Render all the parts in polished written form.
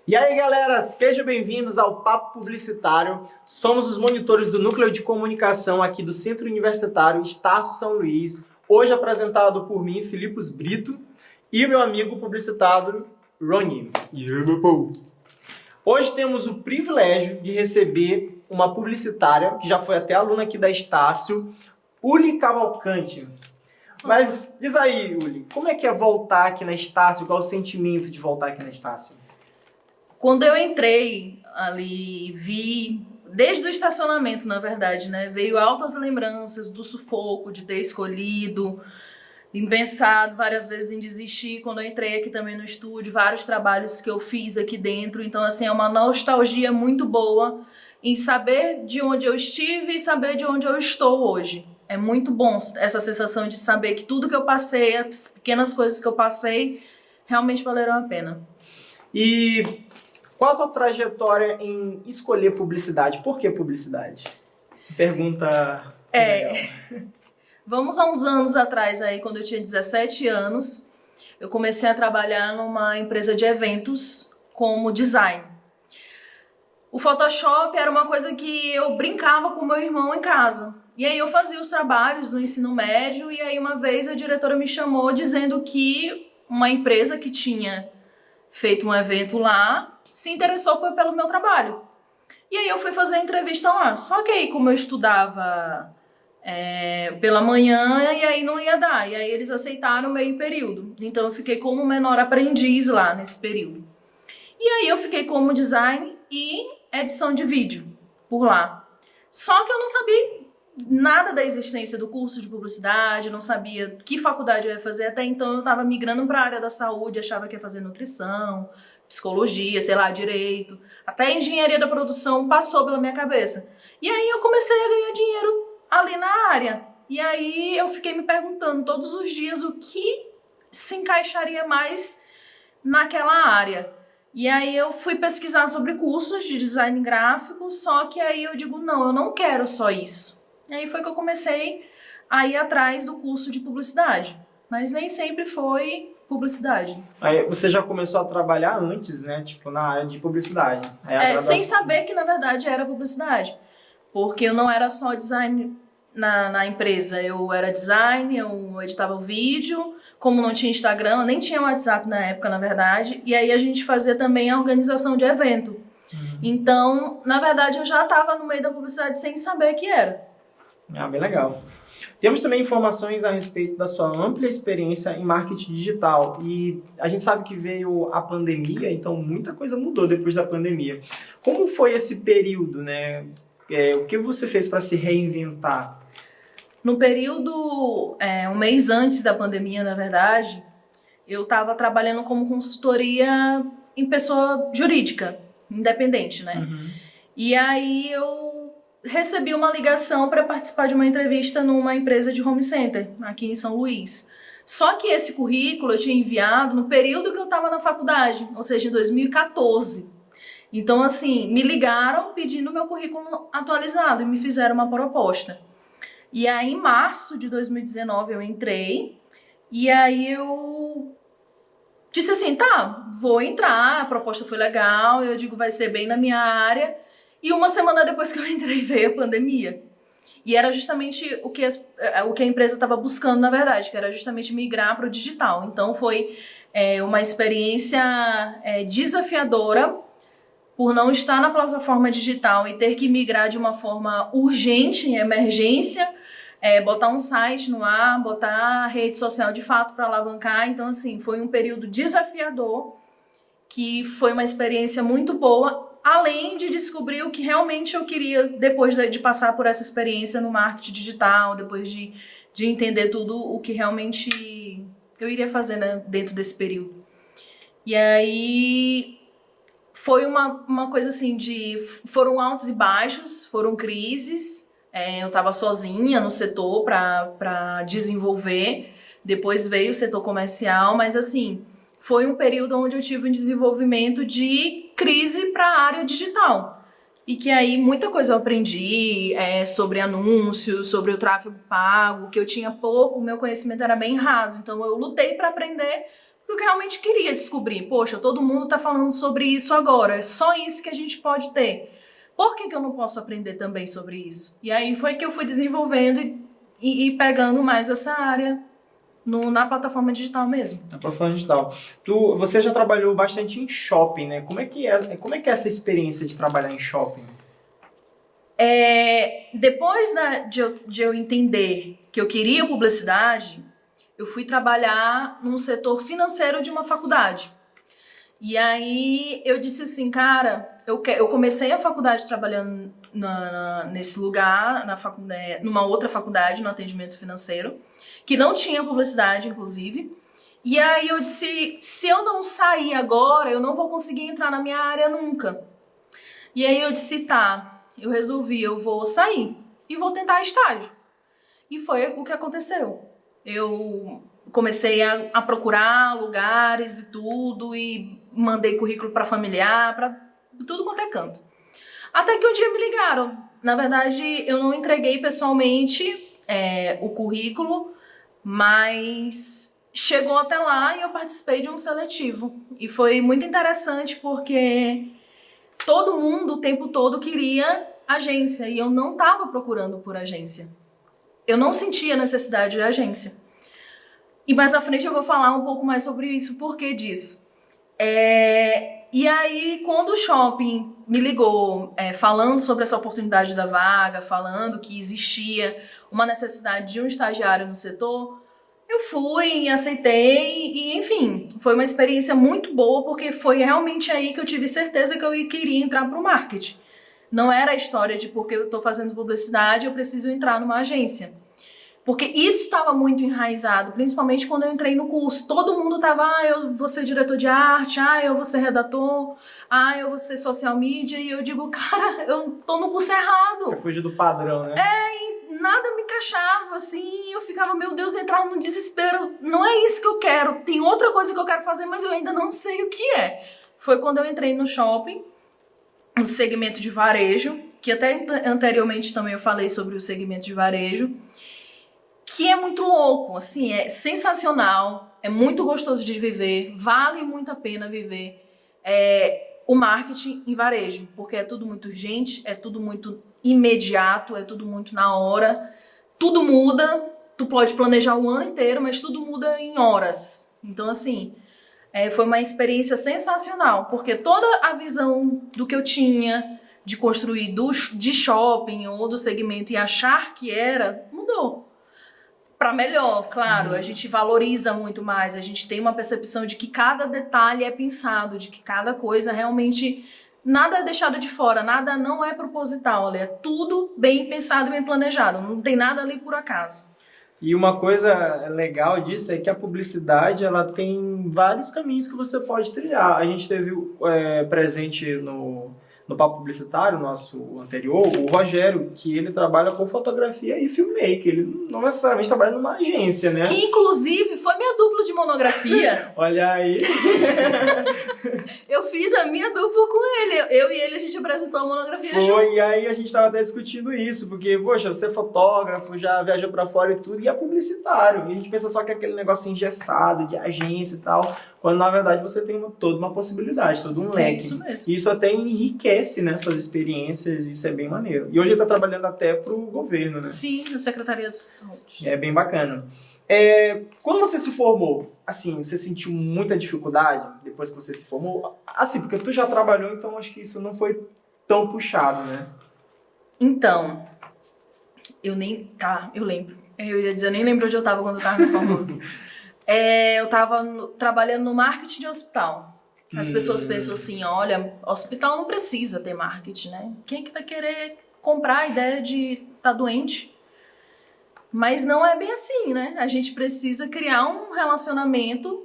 E aí galera, sejam bem-vindos ao Papo Publicitário. Somos os monitores do Núcleo de Comunicação aqui do Centro Universitário Estácio São Luís. Hoje apresentado por mim, Filipos Brito, e meu amigo publicitário, Rony. Hoje temos o privilégio de receber uma publicitária, que já foi até aluna aqui da Estácio, Uli Cavalcante. Mas diz aí, Uli, como é que é voltar aqui na Estácio? Qual é o sentimento de voltar aqui na Estácio? Quando eu entrei ali, vi, desde o estacionamento, na verdade, né? Veio altas lembranças do sufoco, de ter escolhido, em pensado várias vezes em desistir. Quando eu entrei aqui também no estúdio, vários trabalhos que eu fiz aqui dentro. Então, assim, é uma nostalgia muito boa em saber de onde eu estive e saber de onde eu estou hoje. É muito bom essa sensação de saber que tudo que eu passei, as pequenas coisas que eu passei, realmente valeram a pena. E qual a tua trajetória em escolher publicidade? Por que publicidade? Pergunta legal. Vamos a uns anos atrás, aí, quando eu tinha 17 anos, eu comecei a trabalhar numa empresa de eventos como design. O Photoshop era uma coisa que eu brincava com meu irmão em casa. E aí eu fazia os trabalhos no ensino médio e aí uma vez a diretora me chamou dizendo que uma empresa que tinha feito um evento lá se interessou pelo meu trabalho. E aí eu fui fazer a entrevista lá. Só que aí, como eu estudava pela manhã, e aí não ia dar. E aí eles aceitaram meio período. Então eu fiquei como menor aprendiz lá nesse período. E aí eu fiquei como design e edição de vídeo por lá. Só que eu não sabia nada da existência do curso de publicidade, não sabia que faculdade eu ia fazer. Até então eu estava migrando para a área da saúde, achava que ia fazer nutrição, psicologia, sei lá, direito, até engenharia da produção passou pela minha cabeça. E aí eu comecei a ganhar dinheiro ali na área. E aí eu fiquei me perguntando todos os dias o que se encaixaria mais naquela área. E aí eu fui pesquisar sobre cursos de design gráfico, só que aí eu digo, não, eu não quero só isso. E aí foi que eu comecei a ir atrás do curso de publicidade. Mas nem sempre foi publicidade. Aí você já começou a trabalhar antes, né? Tipo, na área de publicidade. Sem saber que, na verdade, era publicidade. Porque eu não era só design na empresa. Eu era design, eu editava o vídeo. Como não tinha Instagram, nem tinha WhatsApp na época, na verdade. E aí a gente fazia também a organização de evento. Então, na verdade, eu já estava no meio da publicidade sem saber que era. Bem legal. Temos também informações a respeito da sua ampla experiência em marketing digital. E a gente sabe que veio a pandemia, então muita coisa mudou depois da pandemia. Como foi esse período, né? O que você fez para se reinventar? No período, um mês antes da pandemia, na verdade, eu estava trabalhando como consultoria em pessoa jurídica, independente, né? E aí eu recebi uma ligação para participar de uma entrevista numa empresa de home center, aqui em São Luís. Só que esse currículo eu tinha enviado no período que eu estava na faculdade, ou seja, em 2014. Então, assim, me ligaram pedindo meu currículo atualizado e me fizeram uma proposta. E aí, em março de 2019, eu entrei e aí eu disse assim, tá, vou entrar, a proposta foi legal, eu digo, vai ser bem na minha área. E uma semana depois que eu entrei, veio a pandemia. E era justamente o que a empresa estava buscando, na verdade, que era justamente migrar para o digital. Então, foi uma experiência desafiadora por não estar na plataforma digital e ter que migrar de uma forma urgente, em emergência, botar um site no ar, botar a rede social de fato para alavancar. Então, assim, foi um período desafiador, que foi uma experiência muito boa, além de descobrir o que realmente eu queria depois de passar por essa experiência no marketing digital, depois de entender tudo o que realmente eu iria fazer, né, dentro desse período. E aí foi uma coisa assim foram altos e baixos, foram crises, eu estava sozinha no setor para desenvolver, depois veio o setor comercial, mas assim, foi um período onde eu tive um desenvolvimento de crise para a área digital. E que aí muita coisa eu aprendi sobre anúncios, sobre o tráfego pago, que eu tinha pouco, o meu conhecimento era bem raso. Então eu lutei para aprender porque eu realmente queria descobrir. Poxa, todo mundo tá falando sobre isso agora, é só isso que a gente pode ter. Por que eu não posso aprender também sobre isso? E aí foi que eu fui desenvolvendo e pegando mais essa área na plataforma digital mesmo. Na plataforma digital. Você já trabalhou bastante em shopping, né? Como é que é essa experiência de trabalhar em shopping? Depois de eu entender que eu queria publicidade, eu fui trabalhar num setor financeiro de uma faculdade. E aí eu disse assim, cara, eu comecei a faculdade trabalhando nesse lugar, numa outra faculdade, no atendimento financeiro, que não tinha publicidade, inclusive. E aí eu disse, se eu não sair agora, eu não vou conseguir entrar na minha área nunca. E aí eu disse, tá, eu resolvi, eu vou sair e vou tentar estágio. E foi o que aconteceu. Eu comecei a procurar lugares e tudo, e mandei currículo para familiar, para tudo quanto é canto. Até que um dia me ligaram. Na verdade, eu não entreguei pessoalmente o currículo, mas chegou até lá e eu participei de um seletivo. E foi muito interessante porque todo mundo o tempo todo queria agência e eu não estava procurando por agência. Eu não sentia necessidade de agência. E mais à frente eu vou falar um pouco mais sobre isso, por que disso. E aí, quando o shopping me ligou, falando sobre essa oportunidade da vaga, falando que existia uma necessidade de um estagiário no setor, eu fui, aceitei e, enfim, foi uma experiência muito boa, porque foi realmente aí que eu tive certeza que eu queria entrar para o marketing. Não era a história de porque eu estou fazendo publicidade, eu preciso entrar numa agência. Porque isso estava muito enraizado, principalmente quando eu entrei no curso. Todo mundo estava, eu vou ser diretor de arte, eu vou ser redator, eu vou ser social media. E eu digo, cara, eu tô no curso errado. Eu fugi do padrão, né? E nada me encaixava, assim. Eu ficava, meu Deus, eu entrava no desespero. Não é isso que eu quero, tem outra coisa que eu quero fazer, mas eu ainda não sei o que é. Foi quando eu entrei no shopping, no segmento de varejo, que até anteriormente também eu falei sobre o segmento de varejo, que é muito louco, assim, é sensacional, é muito gostoso de viver, vale muito a pena viver o marketing em varejo, porque é tudo muito urgente, é tudo muito imediato, é tudo muito na hora, tudo muda, tu pode planejar o ano inteiro, mas tudo muda em horas. Então, assim, foi uma experiência sensacional, porque toda a visão do que eu tinha de construir de shopping ou do segmento e achar que era, mudou. Para melhor, claro, a gente valoriza muito mais, a gente tem uma percepção de que cada detalhe é pensado, de que cada coisa realmente, nada é deixado de fora, nada não é proposital, é tudo bem pensado e bem planejado, não tem nada ali por acaso. E uma coisa legal disso é que a publicidade ela tem vários caminhos que você pode trilhar. A gente teve presente no Papo Publicitário, nosso anterior, o Rogério, que ele trabalha com fotografia e filmmaker. Ele não necessariamente trabalha numa agência, né? Que, inclusive, foi minha dupla de monografia. Olha aí. Eu fiz a minha dupla com ele. Eu e ele, a gente apresentou a monografia junto. E aí a gente tava até discutindo isso, porque, poxa, você é fotógrafo, já viajou pra fora e tudo, e é publicitário. E a gente pensa só que é aquele negócio engessado, de agência e tal, quando na verdade você tem toda uma possibilidade, todo um leque. É isso mesmo. E isso até enriquece, né, suas experiências, isso é bem maneiro. E hoje ele tá trabalhando até pro governo, né? Sim, na Secretaria de Saúde. É bem bacana. Quando você se formou, assim, você sentiu muita dificuldade depois que você se formou? Assim, porque tu já trabalhou, então acho que isso não foi tão puxado, né? Então, eu lembro. Eu ia dizer, eu nem lembro onde eu tava quando eu tava me formando. Eu tava trabalhando no marketing de hospital. As pessoas pensam assim, olha, hospital não precisa ter marketing, né? Quem é que vai querer comprar a ideia de estar doente? Mas não é bem assim, né? A gente precisa criar um relacionamento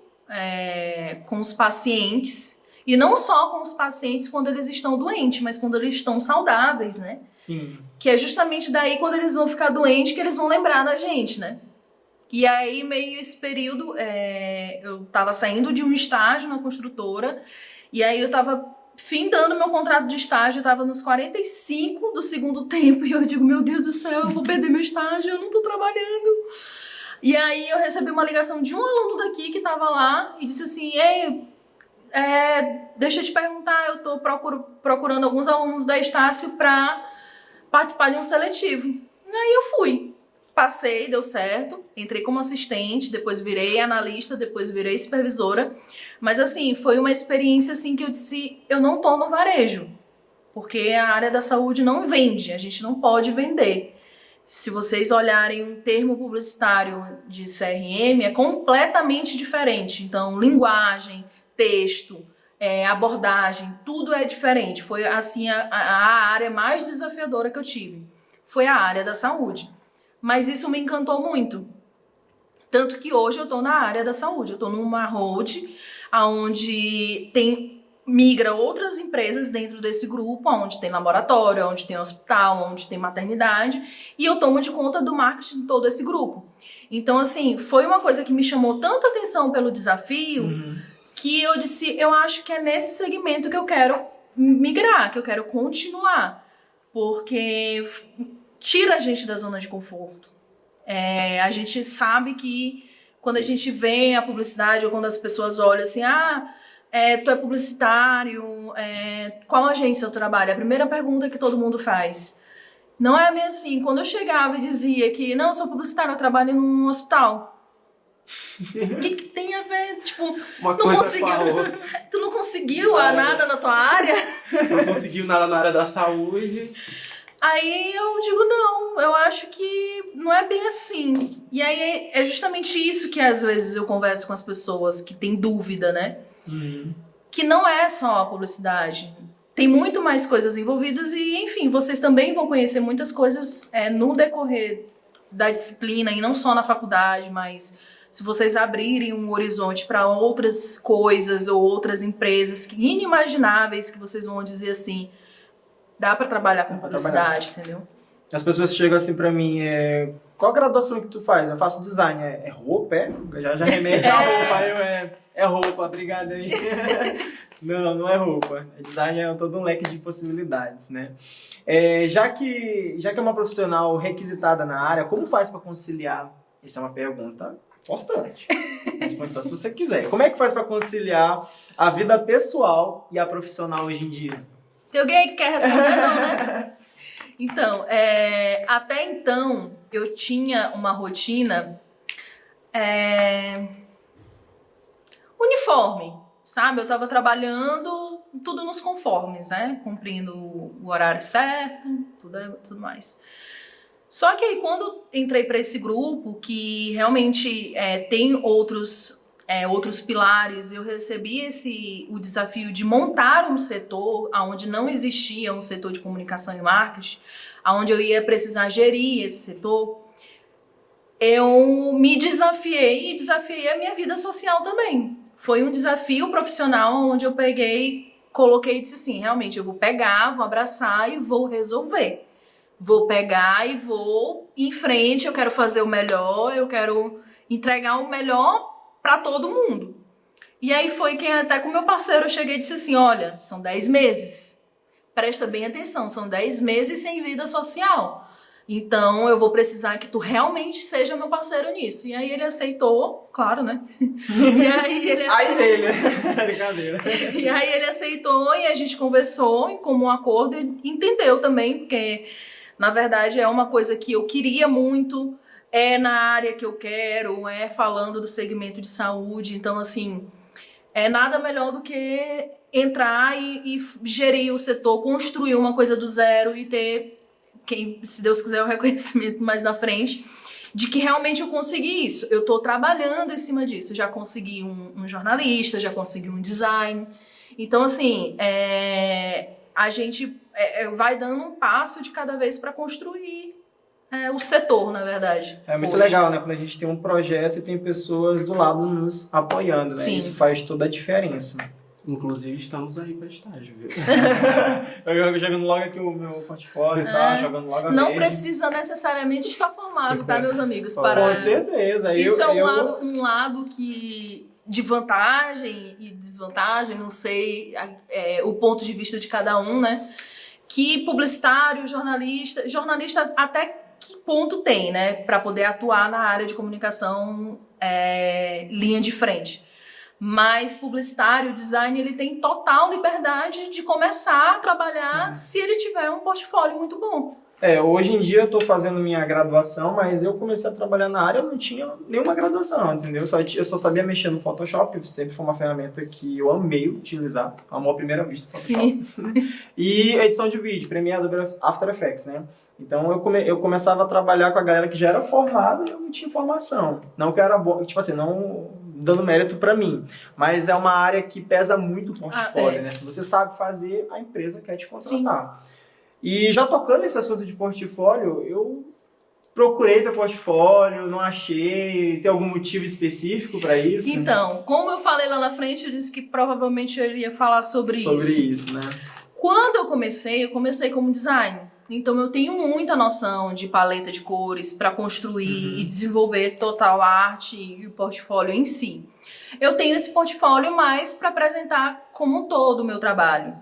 com os pacientes. E não só com os pacientes quando eles estão doentes, mas quando eles estão saudáveis, né? Sim. Que é justamente daí, quando eles vão ficar doentes, que eles vão lembrar da gente, né? E aí, meio esse período, eu tava saindo de um estágio na construtora, e aí eu tava findando meu contrato de estágio, eu tava nos 45 do segundo tempo, e eu digo, meu Deus do céu, eu vou perder meu estágio, eu não tô trabalhando. E aí eu recebi uma ligação de um aluno daqui que tava lá e disse assim, ei, deixa eu te perguntar, eu tô procurando alguns alunos da Estácio pra participar de um seletivo. E aí eu fui. Passei, deu certo, entrei como assistente, depois virei analista, depois virei supervisora. Mas assim, foi uma experiência assim que eu disse, eu não tô no varejo, porque a área da saúde não vende, a gente não pode vender. Se vocês olharem um termo publicitário de CRM, é completamente diferente. Então, linguagem, texto, abordagem, tudo é diferente. Foi assim a área mais desafiadora que eu tive. Foi a área da saúde. Mas isso me encantou muito. Tanto que hoje eu estou na área da saúde. Eu estou numa road onde migra outras empresas dentro desse grupo, onde tem laboratório, onde tem hospital, onde tem maternidade, e eu tomo de conta do marketing de todo esse grupo. Então, assim, foi uma coisa que me chamou tanta atenção pelo desafio, que eu disse, eu acho que é nesse segmento que eu quero migrar, que eu quero continuar, porque tira a gente da zona de conforto. A gente sabe que quando a gente vê a publicidade ou quando as pessoas olham assim, tu é publicitário, qual agência eu trabalho? É a primeira pergunta que todo mundo faz. Não é bem assim. Quando eu chegava e dizia que, não, eu sou publicitário, eu trabalho num hospital. O que tem a ver? Tipo, uma não conseguiu. Tu não conseguiu nada na tua área? Não conseguiu nada na área da saúde. Aí eu digo, não, eu acho que não é bem assim. E aí é justamente isso que às vezes eu converso com as pessoas que têm dúvida, né? Que não é só a publicidade. Tem muito mais coisas envolvidas e, enfim, vocês também vão conhecer muitas coisas no decorrer da disciplina e não só na faculdade, mas se vocês abrirem um horizonte para outras coisas ou outras empresas inimagináveis que vocês vão dizer assim, dá para trabalhar com publicidade, entendeu? As pessoas chegam assim para mim, qual graduação que tu faz? Eu faço design, é roupa, Já remete a roupa, é roupa, obrigado aí. Não é roupa. Design é todo um leque de possibilidades, né? Já que é uma profissional requisitada na área, como faz para conciliar? Essa é uma pergunta importante. Responde só se você quiser. Como é que faz para conciliar a vida pessoal e a profissional hoje em dia? Tem alguém que quer responder, não, né? Então, até então, eu tinha uma rotina uniforme, sabe? Eu tava trabalhando tudo nos conformes, né? Cumprindo o horário certo, tudo mais. Só que aí, quando entrei para esse grupo, que realmente tem outros pilares, eu recebi o desafio de montar um setor onde não existia um setor de comunicação e marketing, onde eu ia precisar gerir esse setor. Eu me desafiei e desafiei a minha vida social também. Foi um desafio profissional onde eu coloquei e disse assim, realmente eu vou pegar, vou abraçar e vou resolver. Vou pegar e vou em frente, eu quero fazer o melhor, eu quero entregar o melhor para todo mundo. E aí foi que até com meu parceiro eu cheguei e disse assim, olha, são 10 meses. Presta bem atenção, são 10 meses sem vida social. Então, eu vou precisar que tu realmente seja meu parceiro nisso. E aí ele aceitou, claro, né? E aí ele aceitou. Ai dele, brincadeira. E aí ele aceitou e a gente conversou em comum acordo e entendeu também, porque, na verdade, é uma coisa que eu queria muito, na área que eu quero, falando do segmento de saúde. Então, assim, nada melhor do que entrar e gerir o setor, construir uma coisa do zero e ter... se Deus quiser, o reconhecimento mais na frente, de que realmente eu consegui isso. Eu estou trabalhando em cima disso. Já consegui um jornalista, já consegui um design. Então, assim, a gente vai dando um passo de cada vez para construir o setor, na verdade. É muito legal, né? Quando a gente tem um projeto e tem pessoas do lado nos apoiando, né? Sim. Isso faz toda a diferença. Inclusive, estamos aí para estágio, viu? Eu jogando logo aqui o meu portfólio, tá? Jogando logo a Não verde. precisa necessariamente estar formado, tá, meus amigos? Com certeza. Isso é um lado que de vantagem e desvantagem, não sei o ponto de vista de cada um, né? Que publicitário, jornalista até que ponto tem, né? Para poder atuar na área de comunicação linha de frente. Mas publicitário, design, ele tem total liberdade de começar a trabalhar se ele tiver um portfólio muito bom. Hoje em dia eu estou fazendo minha graduação, mas eu comecei a trabalhar na área, eu não tinha nenhuma graduação, entendeu? Eu só sabia mexer no Photoshop, sempre foi uma ferramenta que eu amei utilizar, amor à primeira vista, Photoshop. Sim. E edição de vídeo, Premiere, Adobe After Effects, né? Então eu começava a trabalhar com a galera que já era formada e eu não tinha formação. Não que eu era bom, tipo assim, não dando mérito para mim, mas é uma área que pesa muito o portfólio, né? Se você sabe fazer, a empresa quer te contratar. Sim. E já tocando nesse assunto de portfólio, eu procurei teu portfólio, não achei, tem algum motivo específico para isso? Então, como eu falei lá na frente, eu disse que provavelmente eu iria falar sobre isso. Sobre isso, né? Quando eu comecei como design. Então eu tenho muita noção de paleta de cores para construir e desenvolver total arte e o portfólio em si. Eu tenho esse portfólio mais para apresentar como um todo o meu trabalho.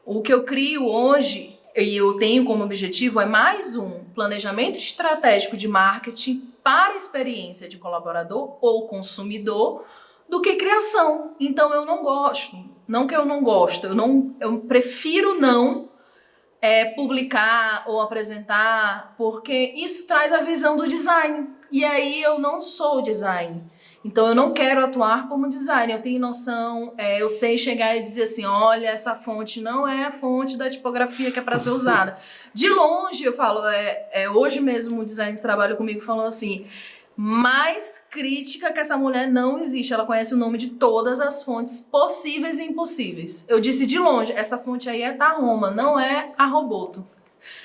O que eu crio hoje e eu tenho como objetivo é mais um planejamento estratégico de marketing para a experiência de colaborador ou consumidor do que criação. Então eu não gosto, não que eu não gosto, eu prefiro não publicar ou apresentar, porque isso traz a visão do design. E aí eu não sou design. Então eu não quero atuar como designer. Eu tenho noção, eu sei chegar e dizer assim, olha, essa fonte não é a fonte da tipografia que é para ser usada. De longe eu falo, hoje mesmo o designer que trabalha comigo falou assim, mais crítica que essa mulher não existe. Ela conhece o nome de todas as fontes possíveis e impossíveis. Eu disse de longe, essa fonte aí é Tahoma, não é a Roboto.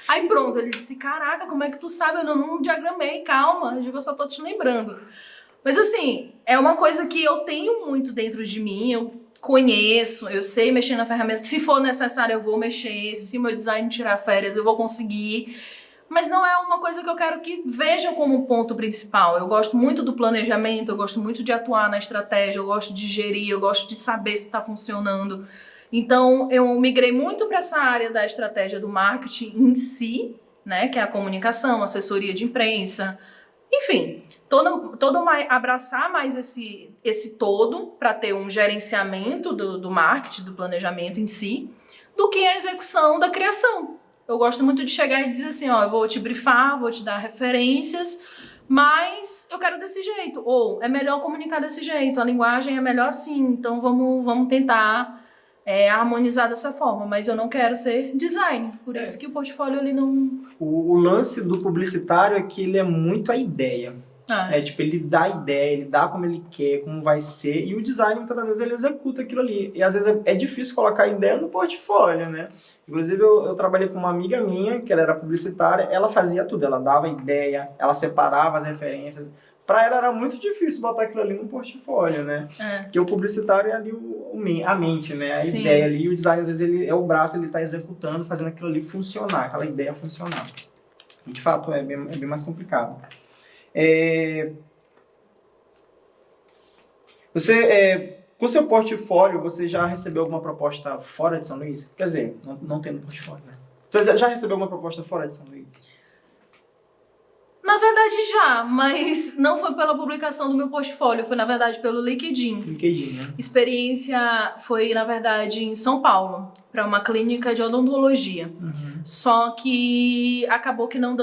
Aí pronto, ele disse, caraca, como é que tu sabe? Eu não diagramei, calma. Eu digo, eu só tô te lembrando. Mas assim, é uma coisa que eu tenho muito dentro de mim, eu conheço, eu sei mexer na ferramenta. Se for necessário, eu vou mexer. Se o meu design tirar férias, eu vou conseguir. Mas não é uma coisa que eu quero que vejam como um ponto principal. Eu gosto muito do planejamento, eu gosto muito de atuar na estratégia, eu gosto de gerir, eu gosto de saber se está funcionando. Então, eu migrei muito para essa área da estratégia do marketing em si, né, que é a comunicação, assessoria de imprensa, enfim, abraçar mais esse todo para ter um gerenciamento do marketing, do planejamento em si, do que a execução da criação. Eu gosto muito de chegar e dizer assim, eu vou te brifar, vou te dar referências, mas eu quero desse jeito. Ou é melhor comunicar desse jeito, a linguagem é melhor assim, então vamos tentar harmonizar dessa forma. Mas eu não quero ser design, por isso que o portfólio ele não... O lance do publicitário é que ele é muito a ideia. Ele dá a ideia, ele dá como ele quer, como vai ser, e o design muitas das vezes ele executa aquilo ali. E às vezes é difícil colocar a ideia no portfólio, né? Inclusive eu trabalhei com uma amiga minha, que ela era publicitária, ela fazia tudo, ela dava ideia, ela separava as referências. Para ela era muito difícil botar aquilo ali no portfólio, né? Porque o publicitário é ali a mente, né? A ideia ali, o design às vezes ele é o braço, ele está executando, fazendo aquilo ali funcionar, aquela ideia funcionar. E, de fato é bem mais complicado. Com seu portfólio, você já recebeu alguma proposta fora de São Luís? Quer dizer, não tendo portfólio, né? Você já recebeu alguma proposta fora de São Luís? Na verdade já, mas não foi pela publicação do meu portfólio, foi na verdade pelo LinkedIn. LinkedIn, né? Experiência foi na verdade em São Paulo, para uma clínica de odontologia. Só que acabou que não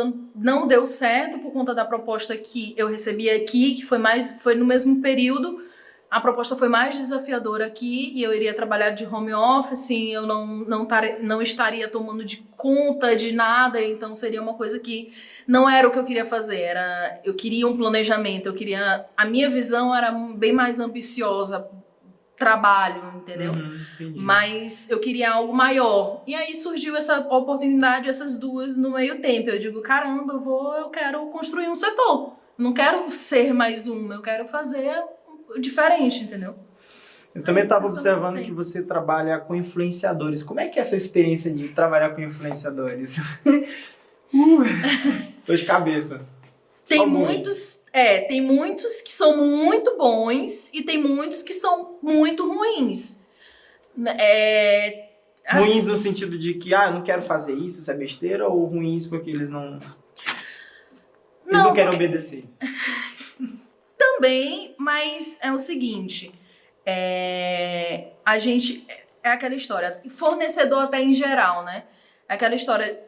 deu certo por conta da proposta que eu recebi aqui, que foi no mesmo período. A proposta foi mais desafiadora aqui e eu iria trabalhar de home office, eu não estaria tomando de conta de nada, então seria uma coisa que não era o que eu queria fazer. Eu queria um planejamento, a minha visão era bem mais ambiciosa, trabalho, entendeu? Mas eu queria algo maior. E aí surgiu essa oportunidade, essas duas no meio tempo. Eu digo, caramba, eu quero construir um setor. Não quero ser mais uma, eu quero fazer diferente, entendeu? Eu também estava Eu sou observando assim. que você trabalha com influenciadores. Como é que é essa experiência de trabalhar com influenciadores? Dor de cabeça. Tem Alguns. tem muitos que são muito bons e tem muitos que são muito ruins. Ruins Assim, no sentido de que, eu não quero fazer isso é besteira, ou ruins porque eles não querem obedecer? também, mas é o seguinte, a gente, é aquela história, fornecedor até em geral, né? É aquela história,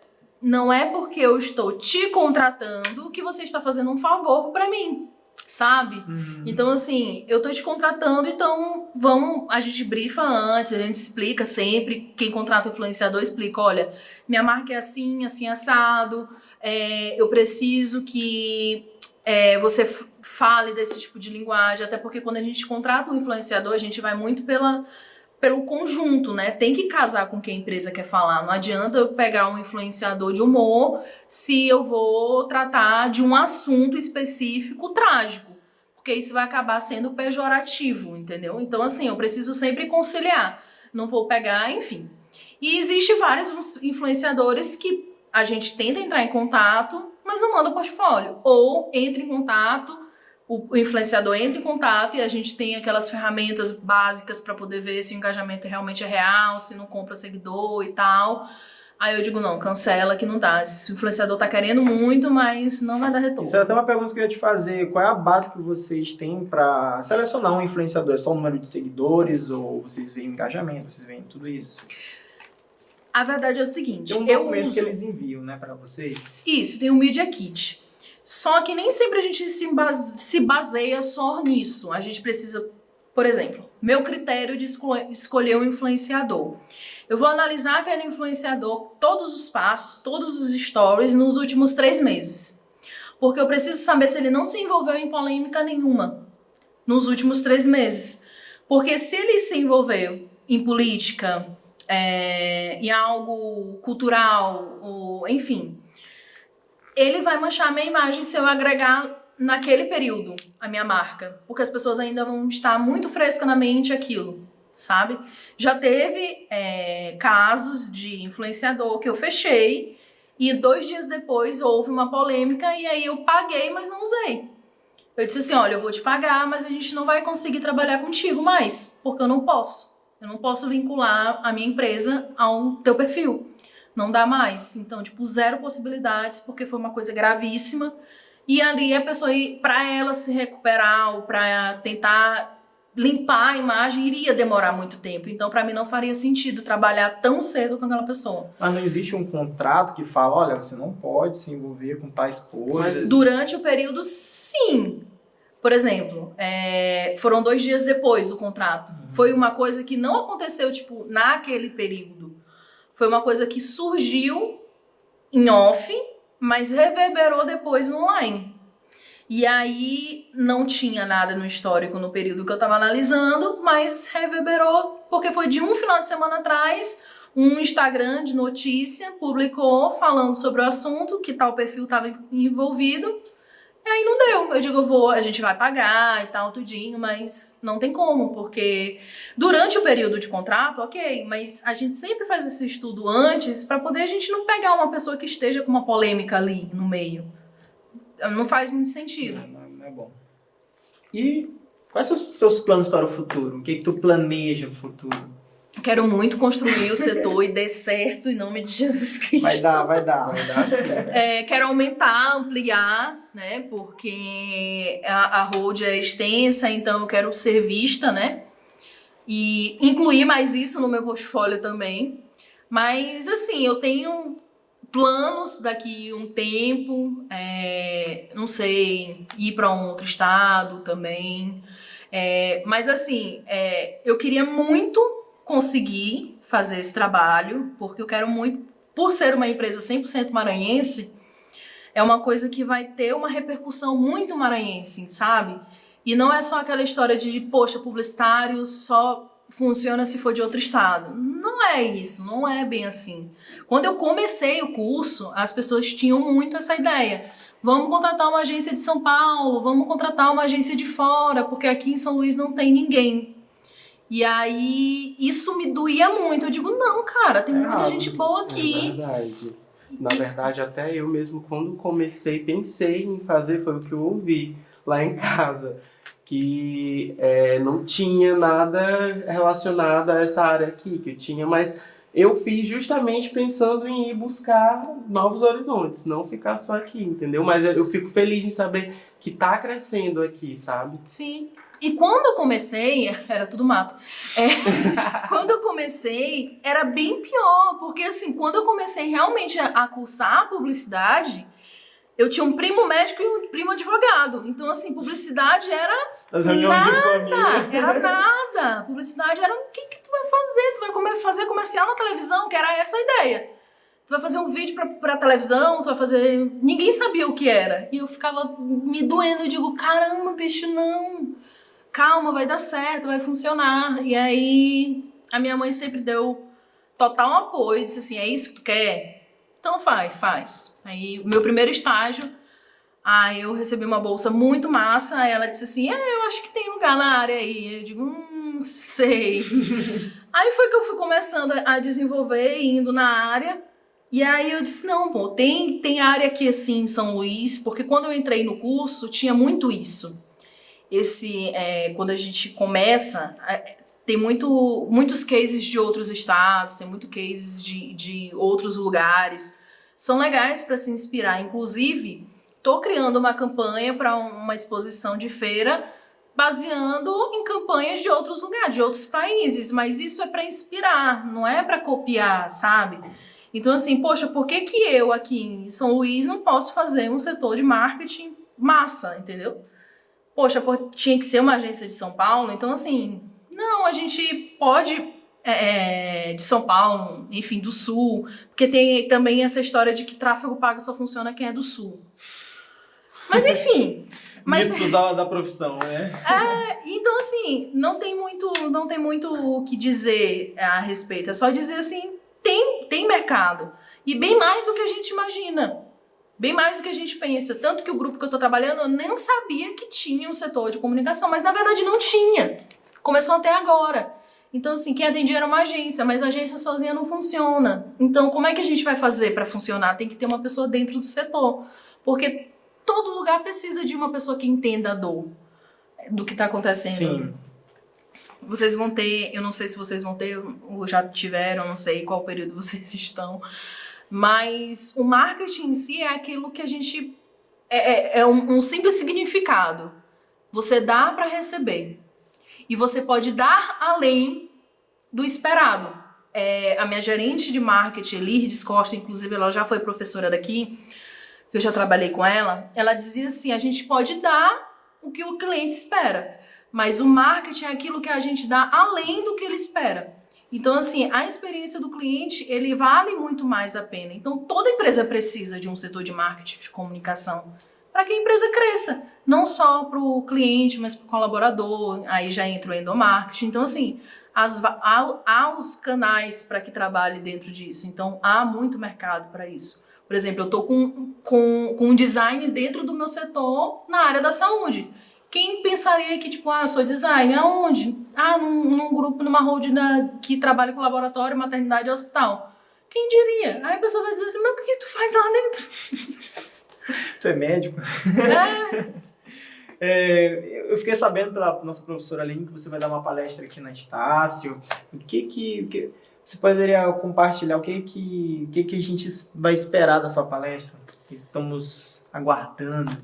não é porque eu estou te contratando que você está fazendo um favor pra mim, sabe? Então, assim, eu tô te contratando, então a gente brifa antes, a gente explica sempre, quem contrata influenciador explica, olha, minha marca é assim, assim, assado, eu preciso que você fale desse tipo de linguagem, até porque quando a gente contrata um influenciador, a gente vai muito pelo conjunto, né? Tem que casar com o que a empresa quer falar. Não adianta eu pegar um influenciador de humor se eu vou tratar de um assunto específico trágico, porque isso vai acabar sendo pejorativo, entendeu? Então, assim, eu preciso sempre conciliar. Não vou pegar, enfim. E existe vários influenciadores que a gente tenta entrar em contato, mas não manda portfólio. Ou entra em contato, o influenciador entra em contato e a gente tem aquelas ferramentas básicas para poder ver se o engajamento realmente é real, se não compra seguidor e tal. Aí eu digo, não, cancela que não dá. Esse influenciador tá querendo muito, mas não vai dar retorno. Isso era até uma pergunta que eu ia te fazer. Qual é a base que vocês têm para selecionar um influenciador? É só o número de seguidores ou vocês veem engajamento, vocês veem tudo isso? A verdade é o seguinte, Tem um documento que eles enviam, né, para vocês? Isso, tem o Media Kit. Só que nem sempre a gente se baseia só nisso. A gente precisa, por exemplo, meu critério de escolher um influenciador. Eu vou analisar aquele influenciador, todos os passos, todos os stories nos últimos 3 meses. Porque eu preciso saber se ele não se envolveu em polêmica nenhuma nos últimos 3 meses. Porque se ele se envolveu em política, em algo cultural, ou, enfim, ele vai manchar a minha imagem se eu agregar naquele período a minha marca. Porque as pessoas ainda vão estar muito fresca na mente aquilo, sabe? Já teve casos de influenciador que eu fechei e 2 dias depois houve uma polêmica e aí eu paguei, mas não usei. Eu disse assim, olha, eu vou te pagar, mas a gente não vai conseguir trabalhar contigo mais, porque eu não posso. Eu não posso vincular a minha empresa ao teu perfil. Não dá mais. Então, tipo, 0 possibilidades, porque foi uma coisa gravíssima. E ali a pessoa, para ela se recuperar ou para tentar limpar a imagem, iria demorar muito tempo. Então, para mim, não faria sentido trabalhar tão cedo com aquela pessoa. Mas não existe um contrato que fala, olha, você não pode se envolver com tais coisas? Durante o período, sim. Por exemplo, foram 2 dias depois do contrato. Foi uma coisa que não aconteceu, tipo, naquele período. Foi uma coisa que surgiu em off, mas reverberou depois no online. E aí não tinha nada no histórico no período que eu estava analisando, mas reverberou porque foi de um final de semana atrás, um Instagram de notícia publicou falando sobre o assunto, que tal perfil estava envolvido. E aí não deu. Eu digo, a gente vai pagar e tal, tudinho, mas não tem como, porque durante o período de contrato, ok, mas a gente sempre faz esse estudo antes para poder a gente não pegar uma pessoa que esteja com uma polêmica ali no meio. Não faz muito sentido. Não é bom. E quais são os seus planos para o futuro? O que tu planeja no futuro? Quero muito construir o setor e dê certo em nome de Jesus Cristo. Vai dar. Sim. Quero aumentar, ampliar, né? Porque a road é extensa, então eu quero ser vista, né? E incluir mais isso no meu portfólio também. Mas, assim, eu tenho planos daqui um tempo, não sei, ir para um outro estado também. Mas, assim, eu queria muito conseguir fazer esse trabalho, porque eu quero muito, por ser uma empresa 100% maranhense, é uma coisa que vai ter uma repercussão muito maranhense, sabe? E não é só aquela história de, poxa, publicitário só funciona se for de outro estado. Não é isso, não é bem assim. Quando eu comecei o curso, as pessoas tinham muito essa ideia. Vamos contratar uma agência de São Paulo, vamos contratar uma agência de fora, porque aqui em São Luís não tem ninguém. E aí, isso me doía muito. Eu digo, não, cara, tem muita errado. gente boa É aqui. verdade. Na verdade, até eu mesmo, quando comecei, pensei em fazer, foi o que eu ouvi lá em casa. Que não tinha nada relacionado a essa área aqui, que eu tinha, mas eu fiz justamente pensando em ir buscar novos horizontes, não ficar só aqui, entendeu? Mas eu fico feliz em saber que tá crescendo aqui, sabe? Sim. E quando eu comecei, era tudo mato. Quando eu comecei, era bem pior, porque assim, quando eu comecei realmente a cursar publicidade, eu tinha um primo médico e um primo advogado. Então, assim, publicidade era As reuniões de família. era nada. Publicidade era o que tu vai fazer? Tu vai fazer comercial na televisão, que era essa a ideia. Tu vai fazer um vídeo pra televisão, tu vai fazer... Ninguém sabia o que era. E eu ficava me doendo, eu digo, caramba, bicho, não. Calma, vai dar certo, vai funcionar. E aí, a minha mãe sempre deu total apoio, disse assim, é isso que tu quer? Então faz. Aí, o meu primeiro estágio, aí eu recebi uma bolsa muito massa, aí ela disse assim, eu acho que tem lugar na área aí. Eu digo, sei. Aí foi que eu fui começando a desenvolver, indo na área, e aí eu disse, não, pô, tem área aqui assim em São Luís, porque quando eu entrei no curso, tinha muito isso. Quando a gente começa, tem muitos cases de outros estados, tem muitos cases de outros lugares. São legais para se inspirar. Inclusive, estou criando uma campanha para uma exposição de feira baseando em campanhas de outros lugares, de outros países. Mas isso é para inspirar, não é para copiar, sabe? Então, assim, poxa, por que eu aqui em São Luís não posso fazer um setor de marketing massa, entendeu? Poxa, tinha que ser uma agência de São Paulo, então assim, não, a gente pode de São Paulo, enfim, do Sul, porque tem também essa história de que tráfego pago só funciona quem é do Sul. Mas enfim... Mitos da profissão, né? Então assim, não tem muito o que dizer a respeito, é só dizer assim, tem mercado, e bem mais do que a gente imagina. Bem mais do que a gente pensa. Tanto que o grupo que eu tô trabalhando, eu nem sabia que tinha um setor de comunicação. Mas, na verdade, não tinha. Começou até agora. Então, assim, quem atendia era uma agência. Mas a agência sozinha não funciona. Então, como é que a gente vai fazer para funcionar? Tem que ter uma pessoa dentro do setor. Porque todo lugar precisa de uma pessoa que entenda a dor do que tá acontecendo. Sim. Vocês vão ter... Eu não sei se vocês vão ter ou já tiveram. Não sei qual período vocês estão... Mas o marketing em si é aquilo que a gente... É um simples significado. Você dá para receber. E você pode dar além do esperado. A minha gerente de marketing, Lourdes Costa, inclusive ela já foi professora daqui, eu já trabalhei com ela, ela dizia assim, a gente pode dar o que o cliente espera, mas o marketing é aquilo que a gente dá além do que ele espera. Então, assim, a experiência do cliente, ele vale muito mais a pena. Então, toda empresa precisa de um setor de marketing, de comunicação, para que a empresa cresça. Não só para o cliente, mas para o colaborador. Aí já entra o endomarketing. Então, assim, há os canais para que trabalhe dentro disso. Então, há muito mercado para isso. Por exemplo, eu estou com um design dentro do meu setor na área da saúde. Quem pensaria que, tipo, sou designer, aonde? Num grupo, numa hold que trabalha com laboratório, maternidade e hospital. Quem diria? Aí a pessoa vai dizer assim, mas o que tu faz lá dentro? Tu é médico? Eu fiquei sabendo pela nossa professora Aline que você vai dar uma palestra aqui na Estácio. O que você poderia compartilhar? O que a gente vai esperar da sua palestra? Estamos aguardando.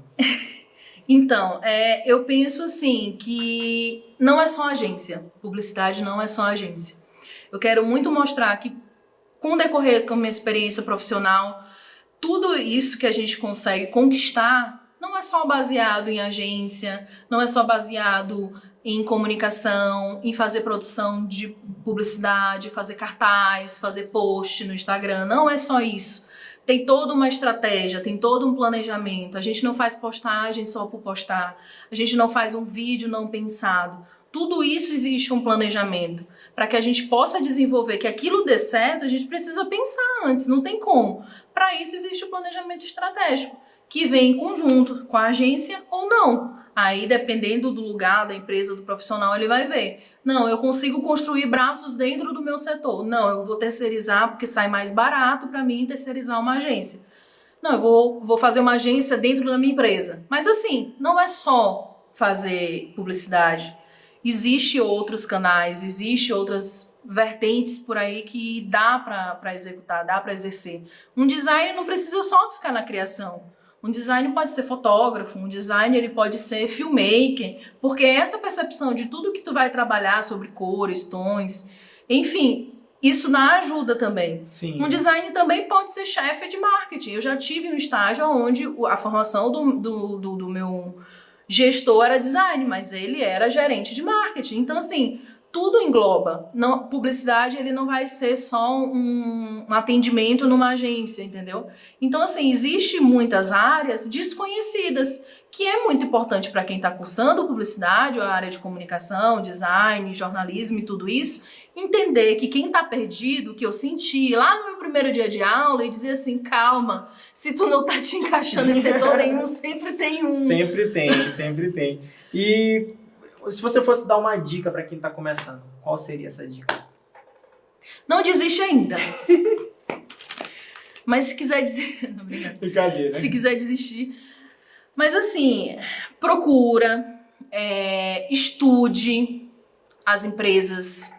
Então, eu penso assim, que não é só agência. Publicidade não é só agência. Eu quero muito mostrar que, com o decorrer da minha experiência profissional, tudo isso que a gente consegue conquistar não é só baseado em agência, não é só baseado em comunicação, em fazer produção de publicidade, fazer cartaz, fazer post no Instagram. Não é só isso. Tem toda uma estratégia, tem todo um planejamento. A gente não faz postagem só por postar. A gente não faz um vídeo não pensado. Tudo isso existe um planejamento. Para que a gente possa desenvolver, que aquilo dê certo, a gente precisa pensar antes, não tem como. Para isso existe o planejamento estratégico, que vem em conjunto com a agência ou não. Aí, dependendo do lugar, da empresa, do profissional, ele vai ver. Não, eu consigo construir braços dentro do meu setor. Não, eu vou terceirizar porque sai mais barato para mim terceirizar uma agência. Não, eu vou fazer uma agência dentro da minha empresa. Mas assim, não é só fazer publicidade. Existem outros canais, existem outras vertentes por aí que dá para executar, dá para exercer. Um design não precisa só ficar na criação. Um design pode ser fotógrafo, um design ele pode ser filmmaker, porque essa percepção de tudo que tu vai trabalhar sobre cores, tons, enfim, isso dá ajuda também. Sim. Um design também pode ser chefe de marketing. Eu já tive um estágio onde a formação do meu gestor era design, mas ele era gerente de marketing. Então, assim, tudo engloba. Não, publicidade, ele não vai ser só um atendimento numa agência, entendeu? Então, assim, existem muitas áreas desconhecidas, que é muito importante para quem está cursando publicidade, ou a área de comunicação, design, jornalismo e tudo isso, entender que quem está perdido, que eu senti lá no meu primeiro dia de aula, e dizer assim, calma, se tu não tá te encaixando em setor nenhum, sempre tem um. Sempre tem, sempre tem. E se você fosse dar uma dica para quem está começando, qual seria essa dica? Não desiste ainda. Mas se quiser dizer... Não, obrigada. Brincadeira. Se quiser desistir. Mas assim, procura, estude as empresas,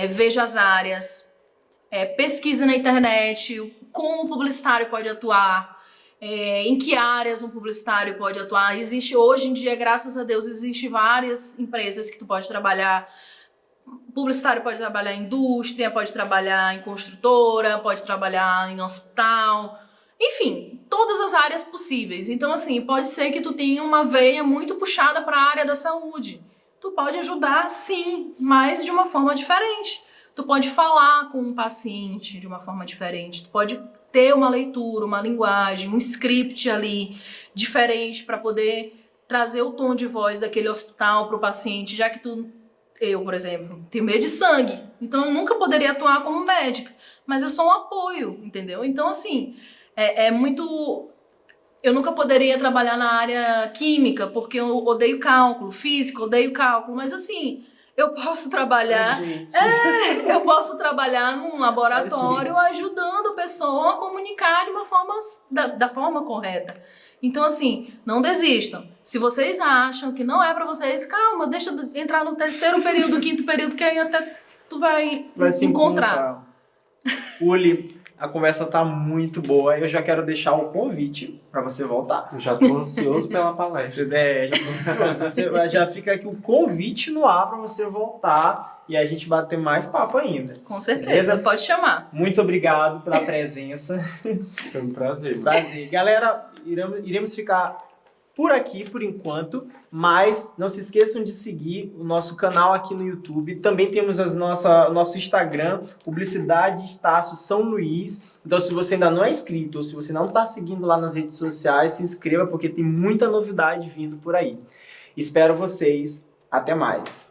veja as áreas, pesquise na internet como o publicitário pode atuar, em que áreas um publicitário pode atuar. Existe hoje em dia, graças a Deus, existem várias empresas que tu pode trabalhar. O publicitário pode trabalhar em indústria, pode trabalhar em construtora, pode trabalhar em hospital, enfim, todas as áreas possíveis. Então, assim, pode ser que tu tenha uma veia muito puxada para a área da saúde. Tu pode ajudar, sim, mas de uma forma diferente. Tu pode falar com um paciente de uma forma diferente, tu pode ter uma leitura, uma linguagem, um script ali diferente para poder trazer o tom de voz daquele hospital para o paciente, já que eu, por exemplo, tenho medo de sangue, então eu nunca poderia atuar como médica, mas eu sou um apoio, entendeu? Então, assim, eu nunca poderia trabalhar na área química, porque eu odeio cálculo, física, odeio cálculo, mas assim, eu posso trabalhar... eu posso trabalhar num laboratório ajudando a pessoa a comunicar de uma forma, da forma correta. Então, assim, não desistam. Se vocês acham que não é pra vocês, calma, deixa entrar no terceiro período, quinto período, que aí até tu vai se encontrar. Uli, a conversa tá muito boa. Eu já quero deixar o convite para você voltar. Eu já tô ansioso pela palestra. Já tô ansioso. Já fica aqui o convite no ar para você voltar e a gente bater mais papo ainda. Com certeza, beleza? Pode chamar. Muito obrigado pela presença. Foi um prazer. Galera, iremos ficar por aqui por enquanto, mas não se esqueçam de seguir o nosso canal aqui no YouTube. Também temos nosso Instagram, Publicidade São Luís. Então, se você ainda não é inscrito ou se você não está seguindo lá nas redes sociais, se inscreva porque tem muita novidade vindo por aí. Espero vocês. Até mais.